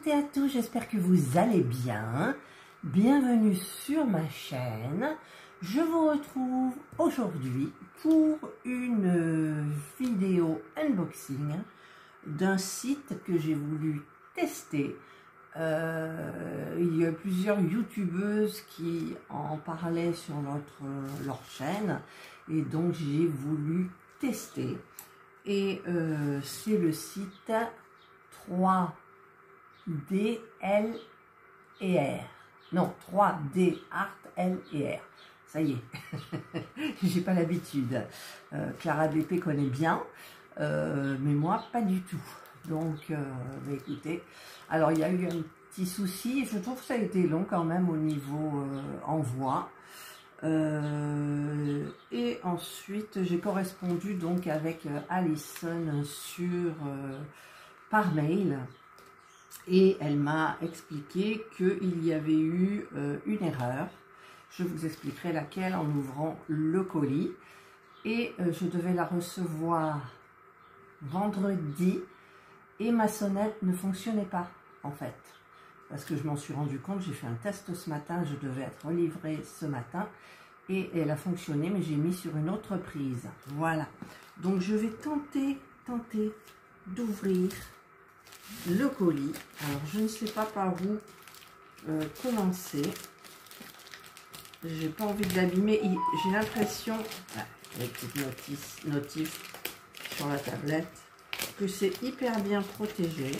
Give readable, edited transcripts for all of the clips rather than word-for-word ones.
et à tous, j'espère que vous allez bien. Bienvenue sur ma chaîne. Je vous retrouve aujourd'hui pour une vidéo unboxing d'un site que j'ai voulu tester. Il y a plusieurs youtubeuses qui en parlaient sur leur chaîne et donc j'ai voulu tester. Et c'est le site 3D L et R. Non, 3D Art L et R. Ça y est, j'ai pas l'habitude. Clara BP connaît bien, mais moi pas du tout. Donc, bah, écoutez, alors il y a eu un petit souci. Je trouve que ça a été long quand même au niveau envoi. Et ensuite j'ai correspondu donc avec Alison par mail et elle m'a expliqué qu'il y avait eu une erreur. Je vous expliquerai laquelle en ouvrant le colis, et je devais la recevoir vendredi et ma sonnette ne fonctionnait pas en fait, parce que je m'en suis rendu compte. J'ai fait un test ce matin, je devais être livrée ce matin et elle a fonctionné, mais j'ai mis sur une autre prise. Voilà, donc je vais tenter d'ouvrir le colis. Alors je ne sais pas par où commencer. J'ai pas envie de l'abîmer. J'ai l'impression, avec cette notice sur la tablette, que c'est hyper bien protégé.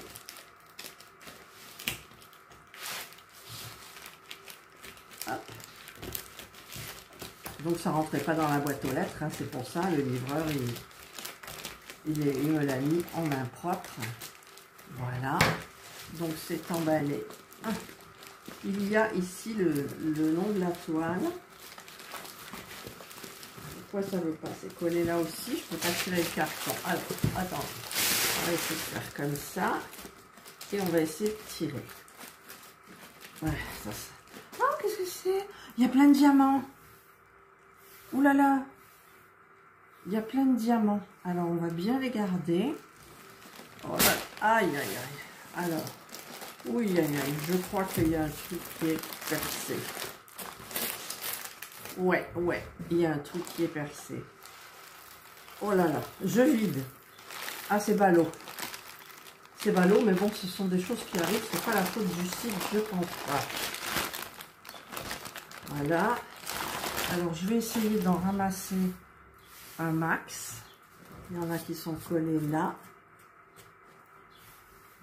Hop. Donc ça rentrait pas dans la boîte aux lettres, hein, c'est pour ça le livreur il me l'a mis en main propre. Voilà, donc c'est emballé. Ah. Il y a ici le nom de la toile. Pourquoi ça veut pas? C'est collé là aussi. Je peux pas tirer le carton. Alors, attends. On va essayer de faire comme ça. Et on va essayer de tirer. Ouais, ça. Oh, qu'est-ce que c'est? Il y a plein de diamants. Ouh là là. Il y a plein de diamants. Alors, on va bien les garder. Oh là. Aïe, aïe, aïe. Alors. Oui, je crois qu'il y a un truc qui est percé. Ouais, il y a un truc qui est percé. Oh là là, je vide. Ah, c'est ballot. C'est ballot, mais bon, ce sont des choses qui arrivent. C'est pas la faute du site, je pense pas. Voilà. Alors, je vais essayer d'en ramasser un max. Il y en a qui sont collés là.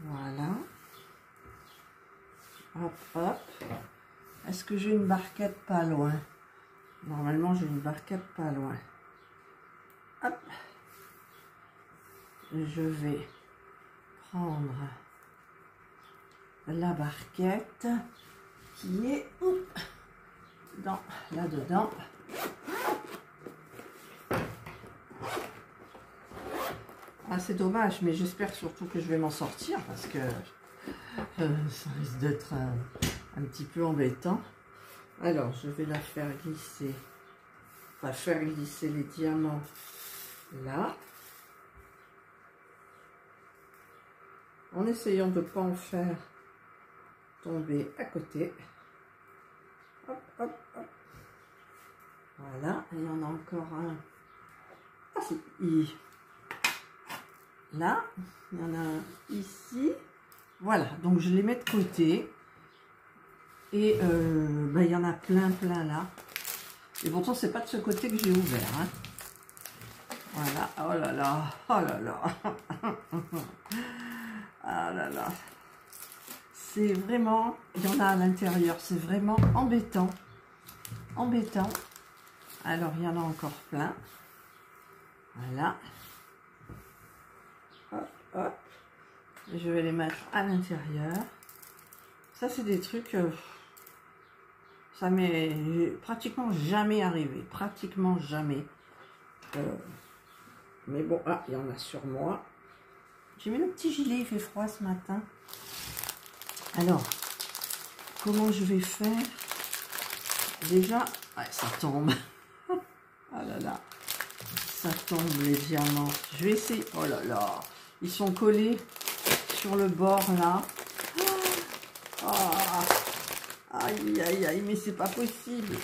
Voilà. Hop, hop. Est-ce que j'ai une barquette pas loin? Normalement, j'ai une barquette pas loin. Hop. Je vais prendre la barquette qui est là-dedans. Ah, c'est dommage, mais j'espère surtout que je vais m'en sortir parce que ça risque d'être un petit peu embêtant. Alors, je vais la faire glisser. On va faire glisser les diamants là. En essayant de ne pas en faire tomber à côté. Hop, hop, hop. Voilà. Et il y en a encore un. Ah, si. Là. Il y en a un ici. Voilà, donc je les mets de côté. Et bah, il y en a plein là. Et pourtant, c'est pas de ce côté que j'ai ouvert. Hein. Voilà, oh là là, oh là là. Ah là là. C'est vraiment, il y en a à l'intérieur, c'est vraiment embêtant. Embêtant. Alors, il y en a encore plein. Voilà. Hop, hop. Je vais les mettre à l'intérieur. Ça, c'est des trucs... ça m'est pratiquement jamais arrivé. Pratiquement jamais. Mais bon, ah, il y en a sur moi. J'ai mis le petit gilet, il fait froid ce matin. Alors, comment je vais faire? Déjà, ouais, ça tombe. Ah là là. Ça tombe, les diamants. Je vais essayer. Oh là là. Ils sont collés sur le bord là. Oh, Aïe, aïe, aïe, mais c'est pas possible.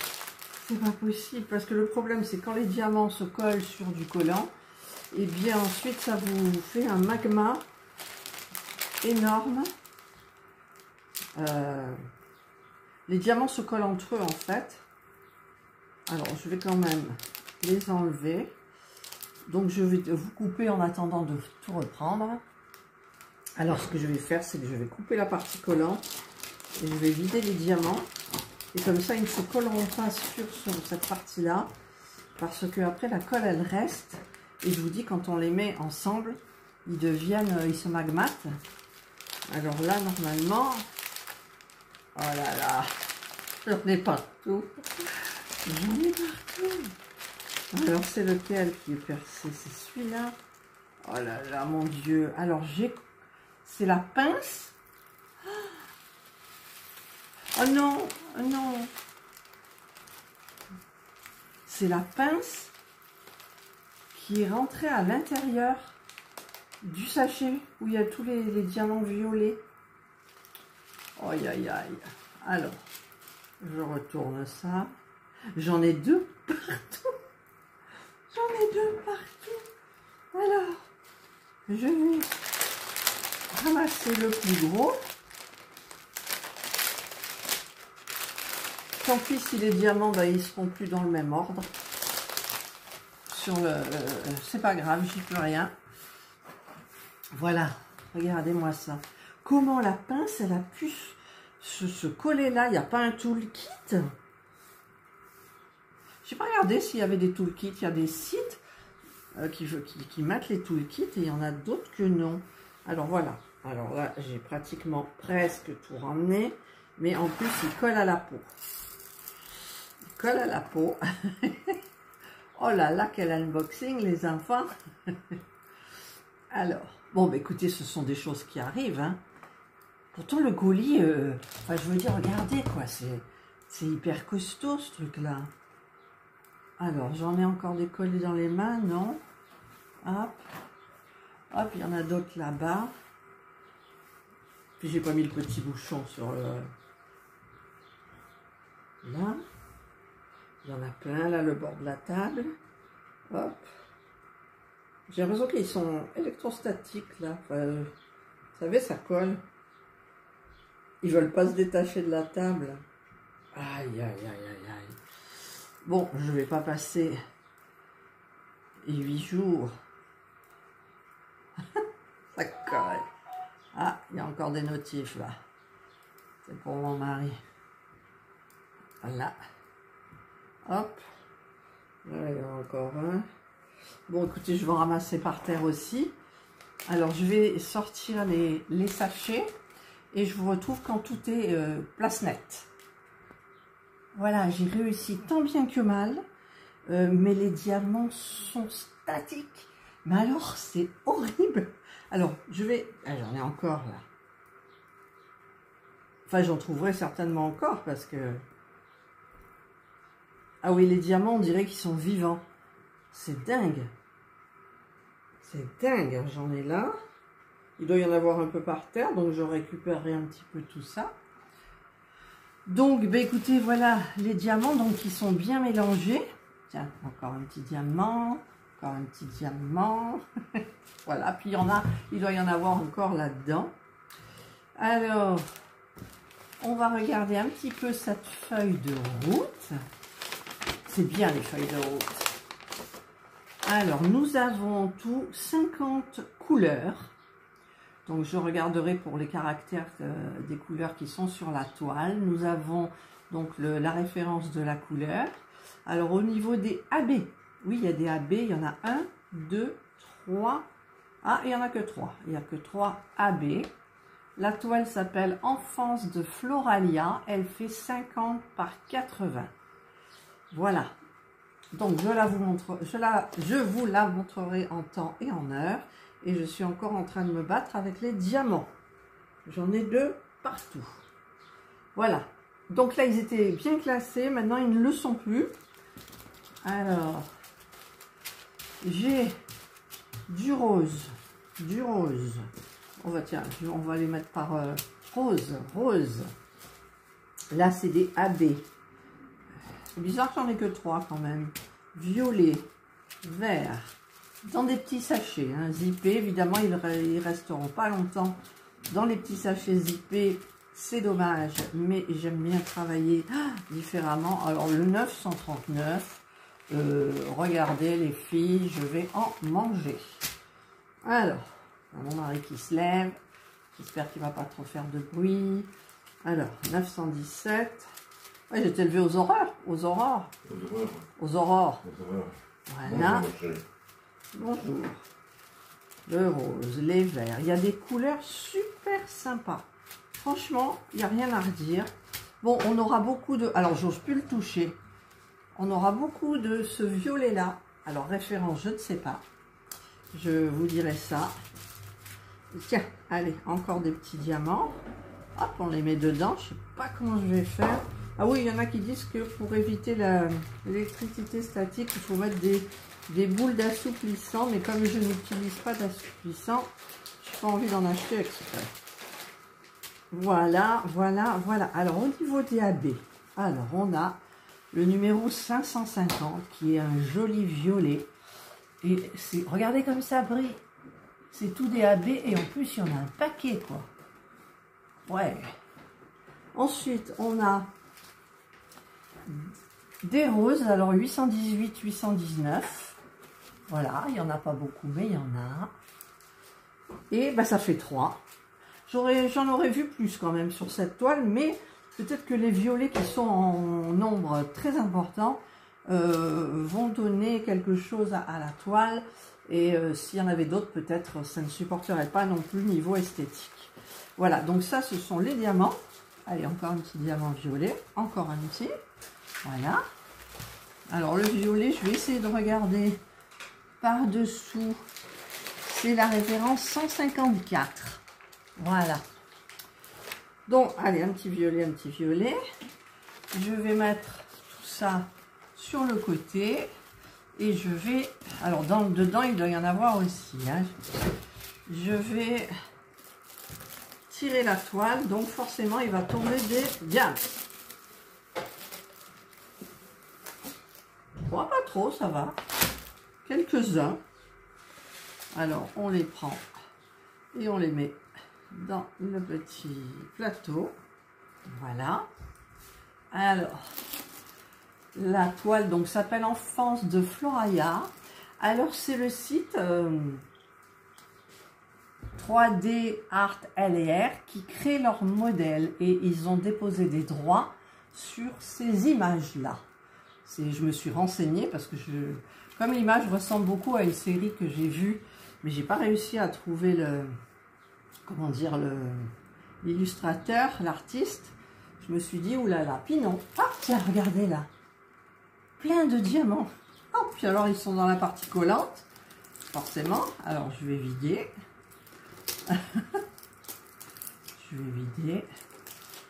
C'est pas possible, parce que le problème, c'est quand les diamants se collent sur du collant, et bien ensuite, ça vous fait un magma énorme. Les diamants se collent entre eux, en fait. Alors, je vais quand même les enlever. Donc, je vais vous couper en attendant de tout reprendre. Alors, ce que je vais faire, c'est que je vais couper la partie collante et je vais vider les diamants. Et comme ça, ils ne se colleront pas sur cette partie-là. Parce que après la colle, elle reste. Et je vous dis, quand on les met ensemble, ils se magmatent. Alors là, normalement... Oh là là, j'en ai partout. J'en ai partout. Alors, c'est lequel qui est percé? C'est celui-là. Oh là là, mon Dieu. Alors, c'est la pince. Oh non, oh non. C'est la pince qui est rentrée à l'intérieur du sachet où il y a tous les diamants violets. Aïe, aïe, aïe. Alors, je retourne ça. J'en ai deux partout. J'en ai deux partout. Alors, je vais ramasser le plus gros. Tant pis si les diamants, ben, ils ne seront plus dans le même ordre. C'est pas grave, j'y peux rien. Voilà, regardez-moi ça. Comment la pince, elle a pu se coller là? Il n'y a pas un toolkit? J'ai pas regardé s'il y avait des toolkits. Il y a des sites qui mettent les toolkits et il y en a d'autres que non. Alors voilà. Alors là, j'ai pratiquement presque tout ramené. Mais en plus, il colle à la peau. Il colle à la peau. Oh là là, quel unboxing, les enfants. Alors, bon, bah, écoutez, ce sont des choses qui arrivent. Hein. Pourtant, le colis, enfin, je veux dire, regardez, quoi, c'est hyper costaud, ce truc-là. Alors, j'en ai encore des colis dans les mains, non? Hop. Hop, il y en a d'autres là-bas. Puis, j'ai pas mis le petit bouchon sur le... Là. Il y en a plein, là, le bord de la table. Hop. J'ai l'impression qu'ils sont électrostatiques, là. Enfin, vous savez, ça colle. Ils veulent pas se détacher de la table. Aïe, aïe, aïe, aïe, aïe. Bon, je vais pas passer 8 jours. Ça colle. Ah, il y a encore des notifs, là. C'est pour mon mari. Voilà. Hop. Là, il y en a encore un. Bon, écoutez, je vais en ramasser par terre aussi. Alors, je vais sortir les sachets. Et je vous retrouve quand tout est place nette. Voilà, j'ai réussi tant bien que mal. Mais les diamants sont statiques. Mais alors, c'est horrible. Alors, je vais... Ah, j'en ai encore, là. Enfin, j'en trouverai certainement encore, parce que... Ah oui, les diamants, on dirait qu'ils sont vivants. C'est dingue. C'est dingue, j'en ai là. Il doit y en avoir un peu par terre, donc je récupérerai un petit peu tout ça. Donc, bah, écoutez, voilà les diamants, donc ils sont bien mélangés. Tiens, encore un petit diamant, encore un petit diamant. Voilà, puis il doit y en avoir encore là-dedans. Alors, on va regarder un petit peu cette feuille de route. C'est bien les feuilles de route. Alors, nous avons tout 50 couleurs. Donc, je regarderai pour les caractères des couleurs qui sont sur la toile. Nous avons donc la référence de la couleur. Alors, au niveau des AB, oui, il y a des AB. Il y en a 1, 2, 3. Ah, il n'y en a que 3. Il n'y a que 3 AB. La toile s'appelle Enfance de Floralia. Elle fait 50 par 80. Voilà. Donc, je vous la montrerai en temps et en heure. Et je suis encore en train de me battre avec les diamants. J'en ai 2 partout. Voilà. Donc là, ils étaient bien classés. Maintenant, ils ne le sont plus. Alors, j'ai du rose. Du rose. On va, tiens, on va les mettre par rose. Rose. Là, c'est des AB. C'est bizarre que j'en ai que 3 quand même. Violet, vert, dans des petits sachets, hein, zippés. Évidemment, ils resteront pas longtemps dans les petits sachets zippés. C'est dommage, mais j'aime bien travailler différemment. Alors, le 939, regardez les filles, je vais en manger. Alors, mon mari qui se lève. J'espère qu'il ne va pas trop faire de bruit. Alors, 917. Ouais, j'étais levée aux aurores. Aux aurores. Aux aurores. Voilà. Bonjour. Le rose, les verts. Il y a des couleurs super sympas. Franchement, il n'y a rien à redire. Bon, on aura beaucoup de... Alors, j'ose plus le toucher. On aura beaucoup de ce violet-là. Alors, référence, je ne sais pas. Je vous dirai ça. Tiens, allez, encore des petits diamants. Hop, on les met dedans. Je ne sais pas comment je vais faire. Ah oui, il y en a qui disent que pour éviter l'électricité statique, il faut mettre des boules d'assouplissant. Mais comme je n'utilise pas d'assouplissant, je n'ai pas envie d'en acheter exprès. Voilà, voilà, voilà. Alors, au niveau des AB, alors on a le numéro 550 qui est un joli violet. Et regardez comme ça brille. C'est tout des AB et en plus, il y en a un paquet, quoi. Ouais. Ensuite, on a des roses. Alors, 818, 819. Voilà, il n'y en a pas beaucoup, mais il y en a. Et bah, ça fait 3. J'en aurais vu plus quand même sur cette toile, mais peut-être que les violets qui sont en nombre très important vont donner quelque chose à la toile. Et s'il y en avait d'autres, peut-être ça ne supporterait pas non plus niveau esthétique. Voilà, donc ça, ce sont les diamants. Allez, encore un petit diamant violet. Encore un petit. Voilà. Alors, le violet, je vais essayer de regarder par-dessous. C'est la référence 154. Voilà. Donc, allez, un petit violet, un petit violet. Je vais mettre tout ça sur le côté. Et je vais... Alors, dedans, il doit y en avoir aussi. Hein. Je vais tirer la toile. Donc, forcément, il va tomber des diamants. Bon, pas trop, ça va. Quelques-uns. Alors, on les prend et on les met dans le petit plateau. Voilà. Alors... La toile donc s'appelle Enfance de Floraya. Alors c'est le site 3D Art L&R qui crée leur modèle et ils ont déposé des droits sur ces images-là. Je me suis renseignée parce que comme l'image ressemble beaucoup à une série que j'ai vue, mais j'ai pas réussi à trouver l'illustrateur, l'artiste. Je me suis dit oulala, puis non. Ah tiens, regardez là. Plein de diamants. Oh, puis alors ils sont dans la partie collante, forcément. Alors je vais vider. Je vais vider.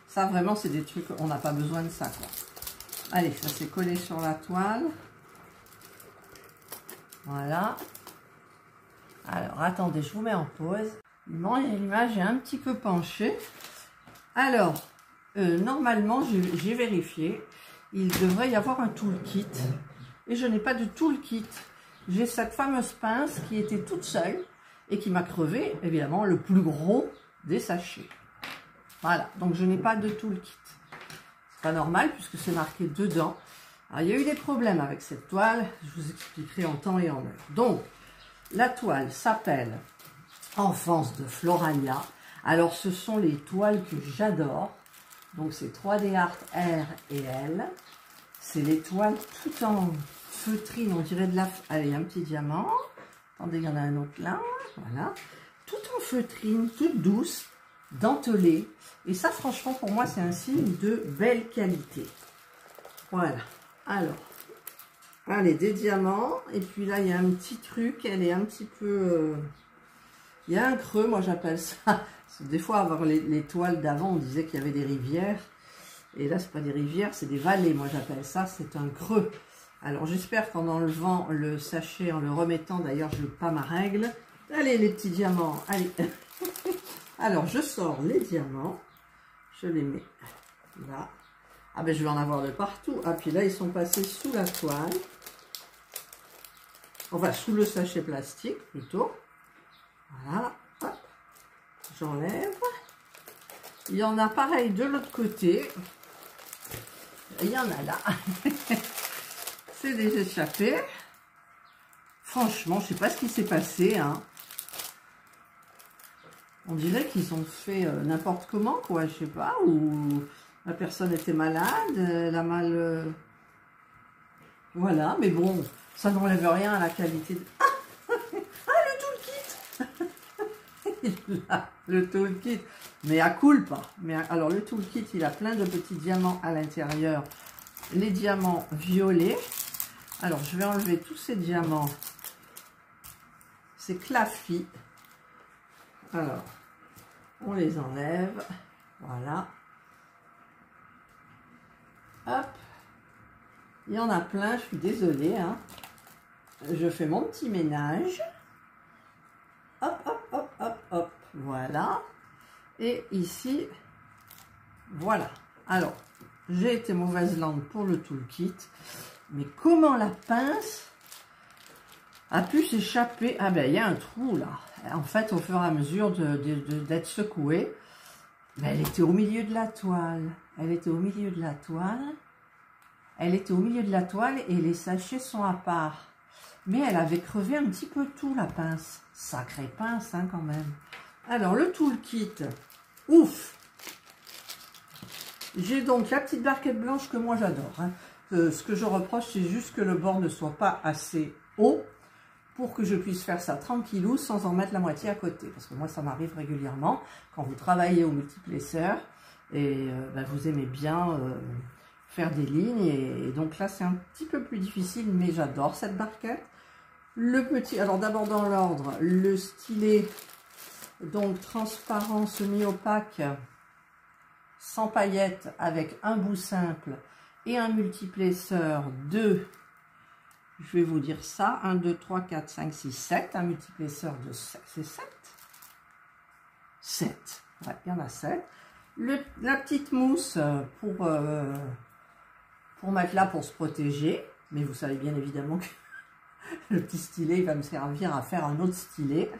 Ça vraiment c'est des trucs, on n'a pas besoin de ça quoi. Allez, ça c'est collé sur la toile. Voilà. Alors attendez, je vous mets en pause. L'image est un petit peu penchée. Alors, normalement j'ai vérifié. Il devrait y avoir un toolkit. Et je n'ai pas de toolkit. J'ai cette fameuse pince qui était toute seule et qui m'a crevé, évidemment, le plus gros des sachets. Voilà, donc je n'ai pas de toolkit. C'est pas normal puisque c'est marqué dedans. Alors, il y a eu des problèmes avec cette toile. Je vous expliquerai en temps et en heure. Donc, la toile s'appelle Enfance de Floraya. Alors, ce sont les toiles que j'adore. Donc c'est 3D Art R et L. C'est les toiles tout en feutrine, on dirait de la... Allez, un petit diamant. Attendez, il y en a un autre là. Voilà. Tout en feutrine, toute douce, dentelée. Et ça, franchement, pour moi, c'est un signe de belle qualité. Voilà. Alors, allez, des diamants. Et puis là, il y a un petit truc. Elle est un petit peu... Il y a un creux, moi j'appelle ça... Des fois, avant les toiles d'avant, on disait qu'il y avait des rivières. Et là, c'est pas des rivières, c'est des vallées. Moi, j'appelle ça, c'est un creux. Alors, j'espère qu'en enlevant le sachet, en le remettant, d'ailleurs, je n'ai pas ma règle. Allez, les petits diamants, allez. Alors, je sors les diamants. Je les mets là. Ah ben je vais en avoir de partout. Ah puis là ils sont passés sous la toile. Enfin sous le sachet plastique plutôt. Voilà. Hop. J'enlève. Il y en a pareil de l'autre côté. Il y en a là. C'est des échappés. Franchement, je sais pas ce qui s'est passé. Hein. On dirait qu'ils ont fait n'importe comment, quoi. Je sais pas. Ou la personne était malade. Elle a mal... Voilà. Mais bon, ça n'enlève rien à la qualité de... Ah, le toolkit. Le toolkit. Mais à culpa. Mais alors, le toolkit, il a plein de petits diamants à l'intérieur. Les diamants violets. Alors, je vais enlever tous ces diamants. C'est claffi. Alors, on les enlève. Voilà. Hop. Il y en a plein, je suis désolée. Hein. Je fais mon petit ménage. Hop, hop, hop, hop, hop. Voilà. Et ici, voilà. Alors, j'ai été mauvaise langue pour le toolkit. Mais comment la pince a pu s'échapper? Ah ben, il y a un trou là. En fait, au fur et à mesure d'être secouée, mais elle était au milieu de la toile. Elle était au milieu de la toile. Elle était au milieu de la toile et les sachets sont à part. Mais elle avait crevé un petit peu tout, la pince. Sacrée pince, hein, quand même. Alors, le toolkit. Ouf! J'ai donc la petite barquette blanche que moi j'adore. Hein. Ce que je reproche, c'est juste que le bord ne soit pas assez haut pour que je puisse faire ça tranquillou sans en mettre la moitié à côté. Parce que moi, ça m'arrive régulièrement quand vous travaillez au multiplesseur et ben, vous aimez bien faire des lignes. Et donc là, c'est un petit peu plus difficile, mais j'adore cette barquette. Le petit, alors d'abord dans l'ordre, le stylet, donc transparent, semi-opaque, sans paillettes, avec un bout simple et un multiplesseur de, je vais vous dire ça, 1, 2, 3, 4, 5, 6, 7, un multiplesseur de 7, c'est 7 7, ouais, il y en a 7. La petite mousse pour mettre là pour se protéger, mais vous savez bien évidemment que le petit stylet il va me servir à faire un autre stylet,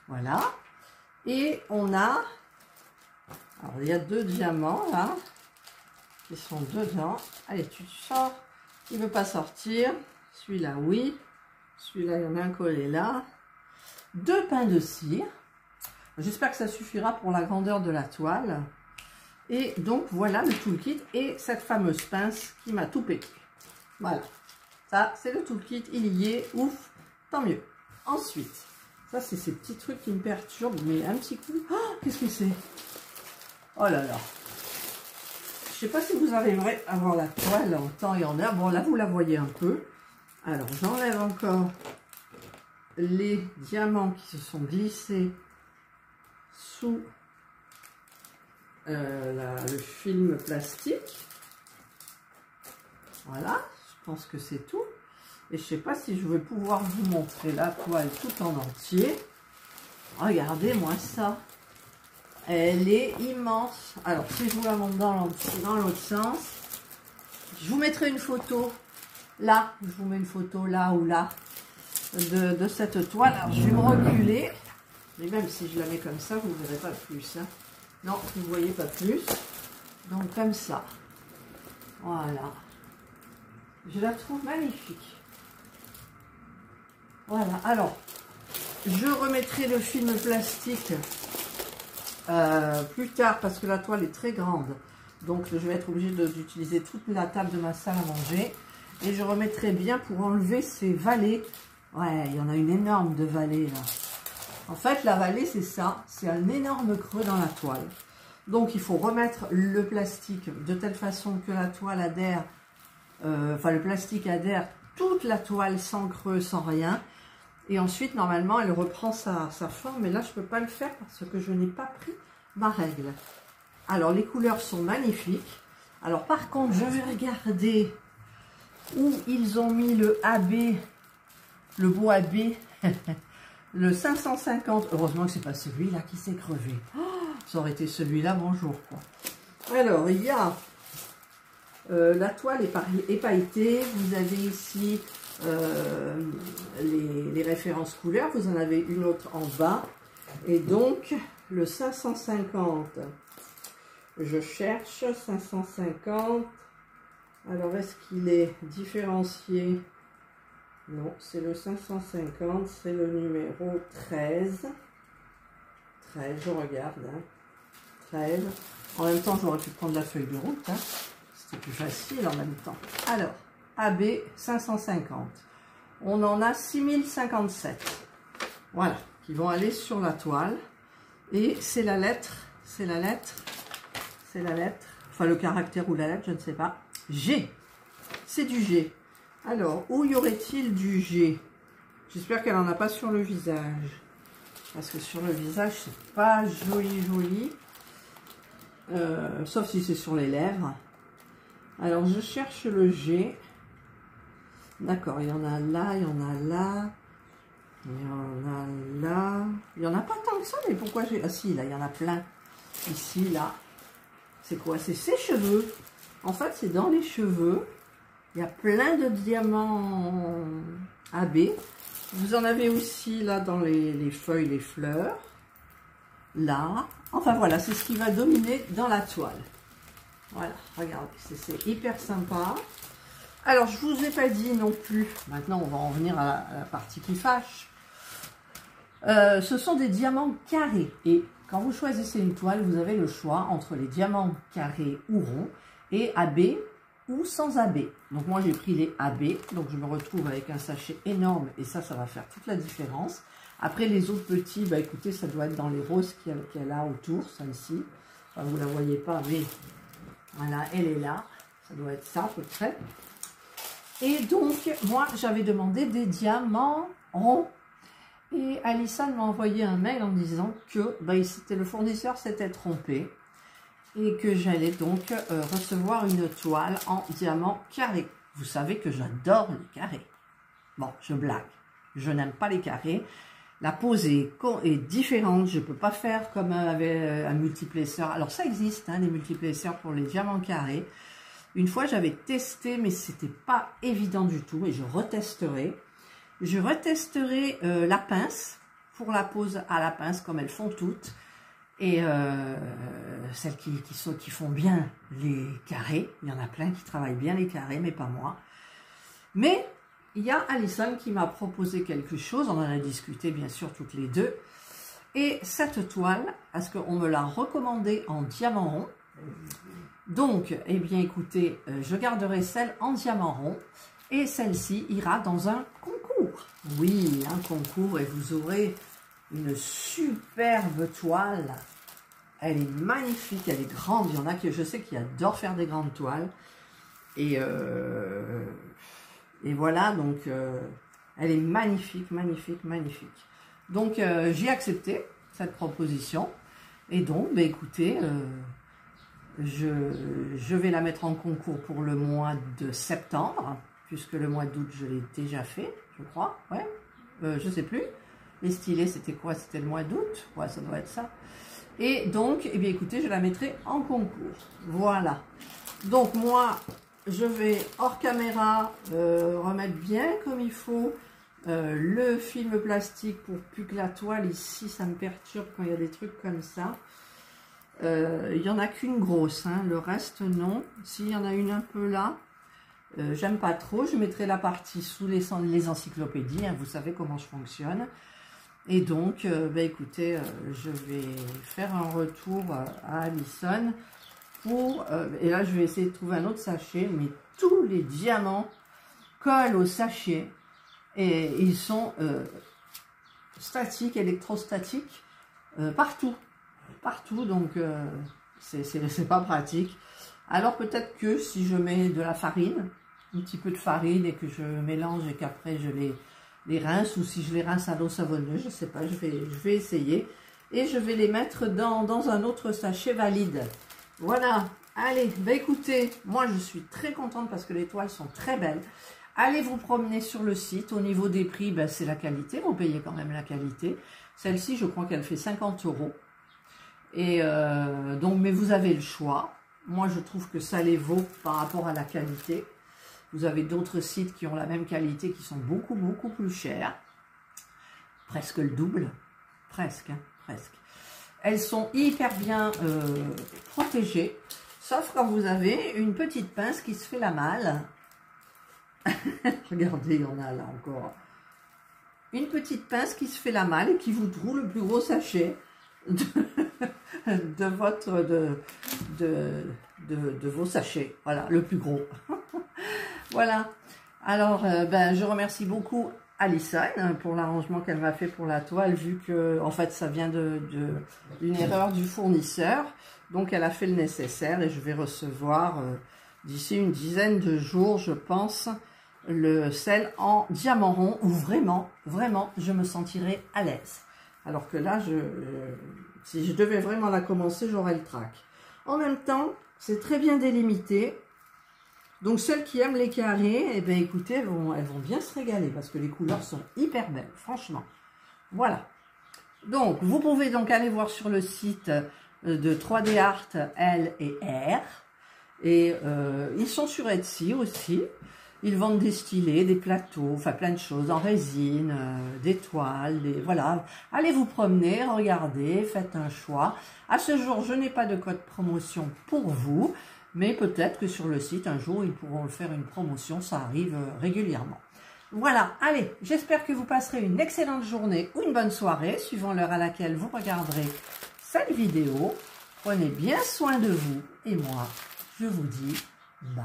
voilà. Et on a, alors il y a 2 diamants là, qui sont dedans. Allez, tu sors, il ne veut pas sortir. Celui-là, oui. Celui-là, il y en a un collé là. 2 pains de cire. J'espère que ça suffira pour la grandeur de la toile. Et donc, voilà le toolkit et cette fameuse pince qui m'a tout pété. Voilà. Ça, c'est le toolkit. Il y est. Ouf. Tant mieux. Ensuite, ça, c'est ces petits trucs qui me perturbent. Mais un petit coup. Oh, qu'est-ce que c'est? Oh là là. Je ne sais pas si vous arriverez à voir la toile en temps et en heure. Bon, là, vous la voyez un peu. Alors, j'enlève encore les diamants qui se sont glissés sous le film plastique. Voilà, je pense que c'est tout. Et je ne sais pas si je vais pouvoir vous montrer la toile tout en entier. Regardez-moi ça. Elle est immense. Alors, si je vous la montre dans l'autre sens, je vous mettrai une photo là. Je vous mets une photo là ou là de cette toile. Alors, je vais me reculer. Mais même si je la mets comme ça, vous ne verrez pas plus. Hein. Non, vous ne voyez pas plus. Donc, comme ça. Voilà. Je la trouve magnifique. Voilà. Alors, je remettrai le film plastique plus tard parce que la toile est très grande. Donc, je vais être obligée d'utiliser toute la table de ma salle à manger. Et je remettrai bien pour enlever ces vallées. Ouais, il y en a une énorme de vallées là. En fait, la vallée, c'est ça. C'est un énorme creux dans la toile. Donc, il faut remettre le plastique de telle façon que la toile adhère, enfin, le plastique adhère toute la toile sans creux, sans rien. Et ensuite, normalement, elle reprend sa forme. Mais là, je ne peux pas le faire parce que je n'ai pas pris ma règle. Alors, les couleurs sont magnifiques. Alors, par contre, je vais regarder où ils ont mis le AB, le beau AB, le 550. Heureusement que ce n'est pas celui-là qui s'est crevé. Oh, ça aurait été celui-là, bonjour, quoi. Alors, il y a La toile est pailletée. Vous avez ici les références couleurs. Vous en avez une autre en bas. Et donc, le 550, je cherche 550. Alors, est-ce qu'il est différencié? Non, c'est le 550, c'est le numéro 13. 13, je regarde. Hein. 13. En même temps, j'aurais pu prendre la feuille de route. Hein. C'était plus facile en même temps. Alors, AB 550. On en a 6057. Voilà, qui vont aller sur la toile. Et c'est la lettre, enfin le caractère ou la lettre, je ne sais pas. G. C'est du G. Alors, où y aurait-il du G? J'espère qu'elle n'en a pas sur le visage. Parce que sur le visage, c'est pas joli. Sauf si c'est sur les lèvres. Alors, je cherche le G. D'accord, il y en a là, il y en a là. Il y en a là. Il n'y en a pas tant que ça, mais pourquoi j'ai... Ah si, là, il y en a plein. Ici, là. C'est quoi? C'est ses cheveux. En fait, c'est dans les cheveux. Il y a plein de diamants AB. Vous en avez aussi là dans les feuilles, les fleurs. Là. Enfin voilà, c'est ce qui va dominer dans la toile. Voilà, regardez, c'est hyper sympa. Alors, je ne vous ai pas dit non plus. Maintenant, on va en venir à la partie qui fâche. Ce sont des diamants carrés. Et quand vous choisissez une toile, vous avez le choix entre les diamants carrés ou ronds et AB ou sans AB. Donc moi j'ai pris les AB, donc je me retrouve avec un sachet énorme et ça va faire toute la différence. Après les autres petits, bah écoutez, ça doit être dans les roses qu'il y a là autour, celle-ci. Enfin, vous la voyez pas, mais voilà, elle est là. Ça doit être ça à peu près. Et donc, moi j'avais demandé des diamants ronds. Et Alison m'a envoyé un mail en disant que bah, le fournisseur s'était trompé. Et que j'allais donc recevoir une toile en diamant carré. Vous savez que j'adore les carrés. Bon, je blague. Je n'aime pas les carrés. La pose est différente. Je ne peux pas faire comme avec un multiplesseur. Alors ça existe, hein, des multiplesseurs pour les diamants carrés. Une fois, j'avais testé, mais c'était pas évident du tout. Et je retesterai. Je retesterai la pince pour la pose à la pince, comme elles font toutes. Et celles qui font bien les carrés, il y en a plein qui travaillent bien les carrés, mais pas moi. Mais il y a Alison qui m'a proposé quelque chose, on en a discuté bien sûr toutes les deux. Et cette toile, parce qu'on me l'a recommandée en diamant rond, donc, eh bien écoutez, je garderai celle en diamant rond, et celle-ci ira dans un concours. Oui, un concours, et vous aurez une superbe toile. Elle est magnifique, elle est grande. Il y en a que je sais qui adorent faire des grandes toiles. Et voilà, donc elle est magnifique, magnifique, magnifique. Donc j'ai accepté cette proposition. Et donc, bah, écoutez, je vais la mettre en concours pour le mois de septembre, puisque le mois d'août, je l'ai déjà fait, je crois. Ouais, je sais plus. Les stylés, c'était quoi? C'était le mois d'août? Ouais, ça doit être ça. Et donc, eh bien, écoutez, je la mettrai en concours. Voilà. Donc, moi, je vais, hors caméra, remettre bien comme il faut le film plastique pour plus que la toile. Ici, ça me perturbe quand il y a des trucs comme ça. Il n'y en a qu'une grosse, hein, le reste, non. S'il y en a une un peu là, j'aime pas trop. Je mettrai la partie sous les encyclopédies. Hein, vous savez comment je fonctionne. Et donc, bah, écoutez, je vais faire un retour à Alison pour... et là, je vais essayer de trouver un autre sachet, mais tous les diamants collent au sachet et ils sont statiques, électrostatiques, partout. Partout, donc c'est pas pratique. Alors peut-être que si je mets de la farine, un petit peu de farine et que je mélange et qu'après je les rince, ou si je les rince à l'eau savonneuse, je sais pas, je vais essayer. Et je vais les mettre dans un autre sachet valide. Voilà, allez, bah écoutez, moi je suis très contente parce que les toiles sont très belles. Allez vous promener sur le site. Au niveau des prix, bah, c'est la qualité, vous payez quand même la qualité. Celle-ci, je crois qu'elle fait 50 €. Et donc, mais vous avez le choix. Moi, je trouve que ça les vaut par rapport à la qualité. Vous avez d'autres sites qui ont la même qualité, qui sont beaucoup, beaucoup plus chers. Presque le double. Presque, hein, presque. Elles sont hyper bien protégées. Sauf quand vous avez une petite pince qui se fait la malle. Regardez, il y en a là encore. Une petite pince qui se fait la malle et qui vous trouve le plus gros sachet de vos sachets. Voilà, le plus gros. Voilà. Alors, je remercie beaucoup Alison pour l'arrangement qu'elle m'a fait pour la toile, vu que en fait ça vient d'une erreur du fournisseur. Donc elle a fait le nécessaire et je vais recevoir d'ici une dizaine de jours, je pense, le sel en diamant rond où vraiment, vraiment, je me sentirai à l'aise. Alors que là, si je devais vraiment la commencer, j'aurais le trac. En même temps, c'est très bien délimité. Donc celles qui aiment les carrés, eh bien écoutez, elles vont bien se régaler parce que les couleurs sont hyper belles, franchement. Voilà. Donc vous pouvez donc aller voir sur le site de 3D Art L et R. Et ils sont sur Etsy aussi. Ils vendent des stylés, des plateaux, enfin plein de choses en résine, des toiles, voilà. Allez vous promener, regardez, faites un choix. À ce jour, je n'ai pas de code promotion pour vous. Mais peut-être que sur le site, un jour, ils pourront faire une promotion, ça arrive régulièrement. Voilà, allez, j'espère que vous passerez une excellente journée ou une bonne soirée, suivant l'heure à laquelle vous regarderez cette vidéo. Prenez bien soin de vous et moi, je vous dis bye.